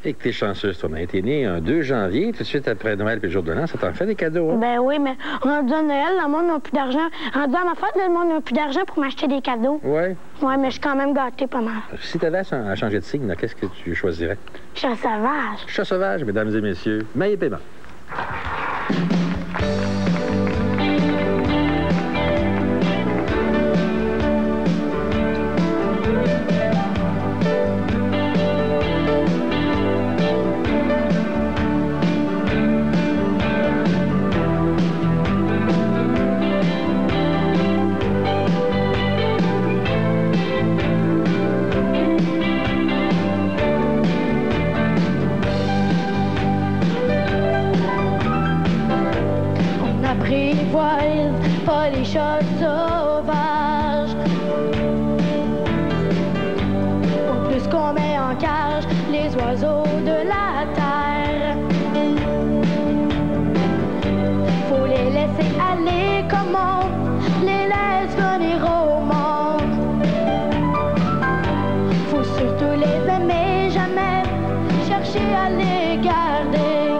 Et que t'es chanceuse, ton mari. T'es né un 2 janvier, tout de suite après Noël puis le jour de l'an. Ça t'en fait des cadeaux, hein? Ben oui, mais rendu à Noël, le monde n'a plus d'argent. Rendu à ma fête, le monde n'a plus d'argent pour m'acheter des cadeaux. Oui. Oui, mais je suis quand même gâtée pas mal. Si t'avais à changer de signe, qu'est-ce que tu choisirais? Chat sauvage. Chat sauvage, mesdames et messieurs. Maille et paiement. Pas les chats sauvages. Au plus qu'on met en cage les oiseaux de la terre, faut les laisser aller comme on les laisse venir au monde. Faut surtout les aimer, jamais chercher à les garder.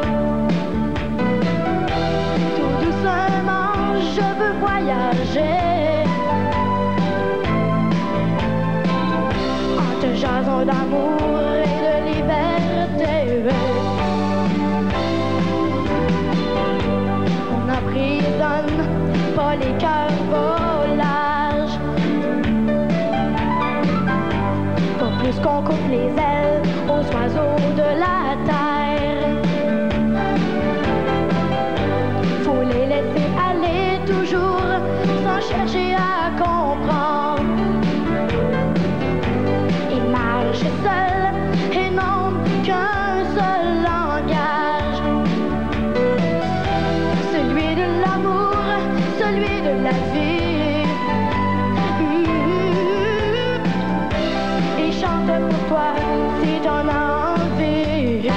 En te jasant d'amour et de liberté, on n'emprisonne pas les cœurs volages. Pas plus qu'on coupe les ailes aux oiseaux de la terre. Faut les laisser aller toujours sans chercher à comprendre. Ils marchent seuls et n'ont qu'un seul langage, celui de l'amour, celui de la vie. Ils chantent pour toi si t'en as envie.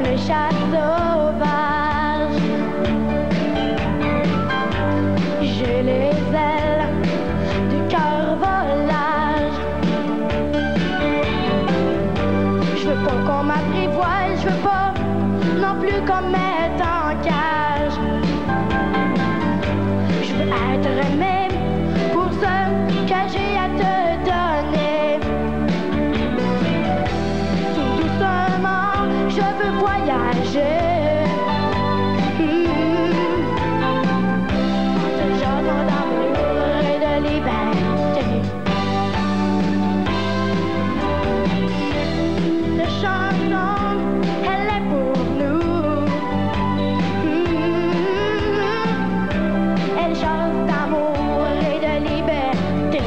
Le chat sauvage, j'ai les ailes du cœur volage. Je veux pas qu'on m'apprivoise, je veux pas non plus qu'on mette en cage. Je veux être aimé pour ce que j'ai à te donner. Tout doucement, je veux voyager. Ce genre d'amour et de liberté. Cette chanson, elle est pour nous. Elle chante d'amour et de liberté.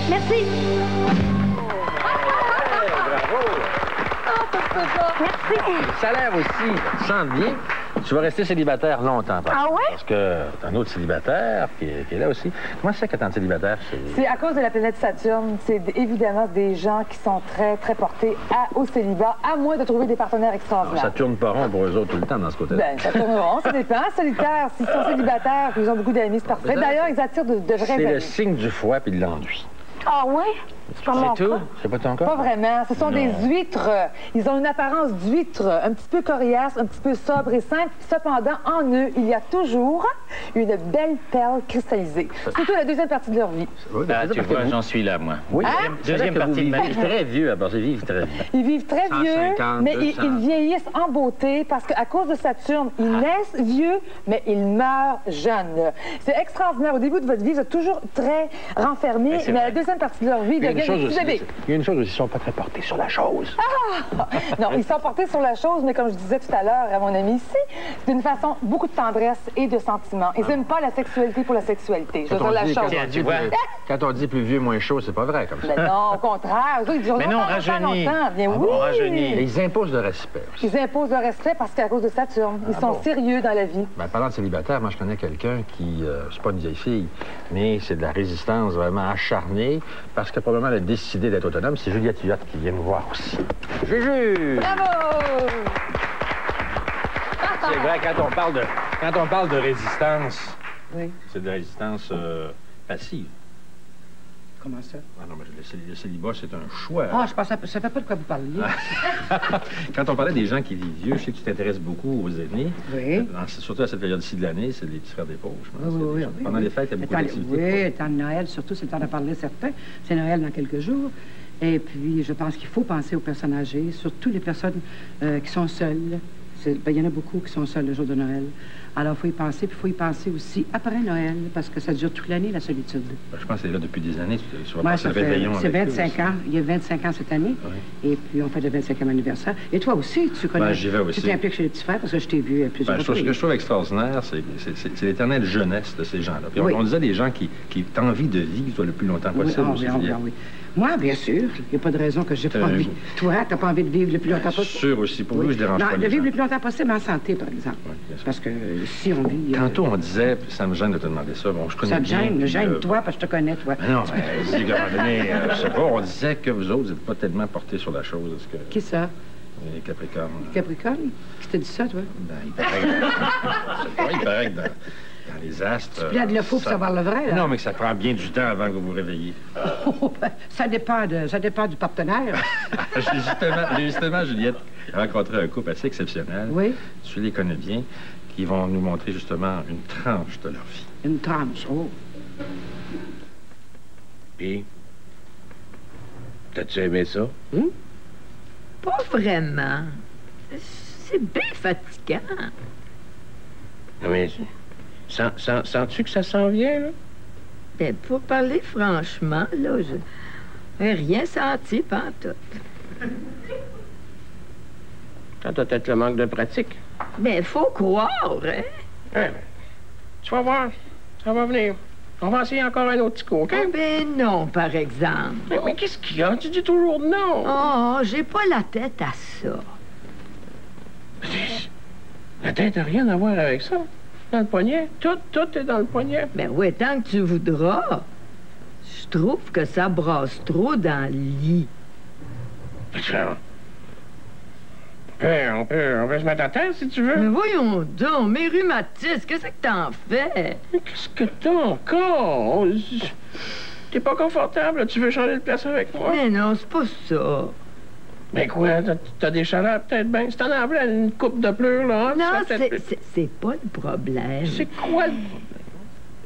Merci. Bravo! Merci. Le salaire aussi, tu sens bien. Tu vas rester célibataire longtemps. Ah ouais? Parce que t'as un autre célibataire qui est là aussi. Comment ça fait que t'es célibataire? C'est à cause de la planète Saturne. C'est évidemment des gens qui sont très, très portés au célibat, à moins de trouver des partenaires extraordinaires. Ça tourne pas rond pour eux autres tout le temps dans ce côté-là. Ben, ça tourne rond, ça dépend. Solitaires, s'ils sont célibataires, ils ont beaucoup d'amis, c'est parfait. D'ailleurs, ils attirent de vrais amis. C'est le signe du foie puis de l'ennui. Ah ouais? C'est pas mon tout? cas. C'est pas ton cas? Pas vraiment. Ce sont des huîtres. Ils ont une apparence d'huîtres, un petit peu coriace, un petit peu sobre et simple. Cependant, en eux, il y a toujours une belle perle cristallisée. Surtout la deuxième partie de leur vie. Oui, Ah, tu vois, j'en suis là, moi. Oui, Deuxième partie de ma vie. très vieux, à bord, ils vivent très vieux. Ils vivent très 150, vieux, mais 200. ils vieillissent en beauté parce qu'à cause de Saturne, ils naissent vieux, mais ils meurent jeunes. C'est extraordinaire. Au début de votre vie, vous êtes toujours très renfermés, mais à la deuxième partie de leur vie, ils deviennent des petits bébés. Il y a une chose aussi, ils ne sont pas très portés sur la chose. Non, ils sont portés sur la chose, mais comme je disais tout à l'heure à mon ami ici, c'est d'une façon beaucoup de tendresse et de sentiment. Ils n'aiment pas la sexualité pour la sexualité. Je veux dire la chose. Tu vois? Quand on dit plus vieux, moins chaud, c'est pas vrai comme ça. Mais non, au contraire. Eux, ils diront Mais non, rajeunit. Bien oui. On rajeunit. Et ils imposent le respect aussi. Ils imposent le respect parce qu'à cause de Saturne, ils sont sérieux dans la vie. Ben, parlant de célibataire, moi, je connais quelqu'un qui, c'est pas une vieille fille, mais c'est de la résistance vraiment acharnée, parce que probablement elle a décidé d'être autonome. C'est Juliette Huot qui vient me voir aussi. Juju! Bravo! C'est vrai, quand on parle de résistance, Oui. c'est de la résistance passive. Comment ça? Ah non, mais le célibat, c'est un choix. Ah, je pensais, je savais pas de quoi vous parliez. Quand on parlait des gens qui vivent vieux, je sais que tu t'intéresses beaucoup aux aînés. Oui. Surtout à cette période-ci de l'année, c'est les petits frères des pauvres, je pense. Oui. Pendant les fêtes, il y a beaucoup d'activités. Oui, le temps de Noël, surtout, c'est le temps de parler certains. C'est Noël dans quelques jours. Et puis, je pense qu'il faut penser aux personnes âgées, surtout les personnes qui sont seules. Il y en a beaucoup qui sont seules le jour de Noël. Alors, il faut y penser, puis il faut y penser aussi après Noël, parce que ça dure toute l'année, la solitude. Ben, je pense que c'est là depuis des années. Tu vas Moi, passer ça le fait, réveillon c'est avec eux 25 ans. Il y a 25 ans cette année. Oui. Et puis, on fait le 25e anniversaire. Et toi aussi, tu connais. Ben, j'y vais aussi. Tu t'impliques chez les petits frères, parce que je t'ai vu plusieurs fois. Ce que je trouve extraordinaire, c'est l'éternelle jeunesse de ces gens-là. Puis Oui. on disait des gens qui ont envie de vivre le plus longtemps possible. aussi, Juliette. oui. Moi, bien sûr. Il n'y a pas de raison que j'ai pas envie. Toi, tu n'as pas envie de vivre le plus longtemps possible? Sûr aussi. Pour vous, je dérange Non, pas de les vivre gens. le plus longtemps possible en santé, par exemple. Oui, bien sûr. Parce que si on vit... Tantôt, on disait, puis ça me gêne de te demander ça, bon, je connais ça te bien, gêne, puis, gêne-toi, parce que je te connais, toi. Ben non, mais dis, à un moment donné, je sais pas, on disait que vous autres, vous n'êtes pas tellement portés sur la chose. Est-ce que Qui ça? les Capricornes... Capricorne? Qui t'a dit ça, toi? Ben, il paraît que... Je sais pas, il paraît que dans les astres... Tu plaides le faux pour savoir le vrai, là? Non, mais que ça prend bien du temps avant que vous vous réveilliez. Ça dépend du partenaire. Justement, Juliette a rencontré un couple assez exceptionnel. Oui. Tu les connais bien, qui vont nous montrer justement une tranche de leur vie. Une tranche, oh. Puis, t'as-tu aimé ça? Pas vraiment. C'est bien fatigant. Non, mais sens-tu que ça s'en vient, là? Ben, pour parler franchement, là, je n'ai rien senti pantoute. Ça doit être le manque de pratique. Ben, faut croire, hein? Ouais, mais tu vas voir, ça va venir. On va essayer encore un autre petit coup, OK? Ah, ben non, par exemple. Mais qu'est-ce qu'il y a? Tu dis toujours non. Oh, j'ai pas la tête à ça. La tête n'a rien à voir avec ça. Dans le poignet. Tout est dans le poignet. Ben oui, tant que tu voudras. Je trouve que ça brasse trop dans le lit. On peut se mettre à terre, si tu veux. Mais voyons donc, mes rhumatismes, qu'est-ce que t'en fais? Mais qu'est-ce que t'as encore? T'es pas confortable, là? Tu veux changer de place avec moi? Mais non, c'est pas ça. Mais quoi? T'as des chaleurs peut-être bien? Si t'en avais une coupe de pleurs, là... Non, ça serait peut-être c'est pas le problème. C'est quoi le...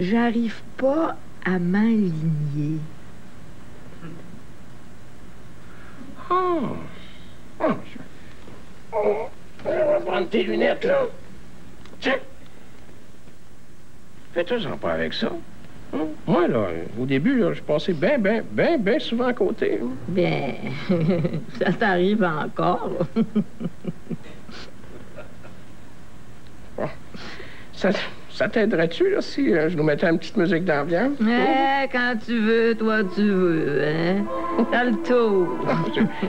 J'arrive pas à m'aligner. Oh! On va prendre tes lunettes, là. Tiens! Fais-toi-en pas avec ça. Moi, là, au début, là, je passais bien souvent à côté. Bien, ça t'arrive encore. Bon. Ça t'aiderait-tu, là, si je nous mettais une petite musique d'ambiance? Quand tu veux, toi, tu veux, hein? T'as le tour.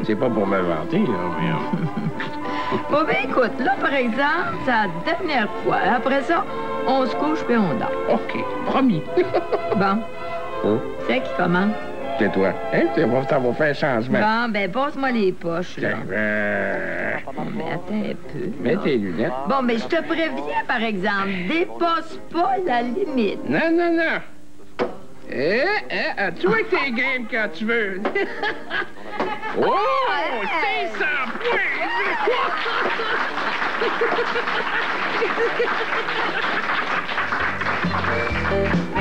C'est pas pour me vanter, là, mais... Bon, ben écoute, là, par exemple, c'est la dernière fois. Après ça, on se couche puis on dort. OK, promis. Bon. C'est qui commence? C'est toi. Hein? Ça va faire un changement. Bon, ben passe-moi les poches, là. Ben, Mais attends un peu. mets tes lunettes. Bon, mais je te préviens, par exemple, dépasse pas la limite. Non. Toi tes games quand tu veux. Oh! 500 points!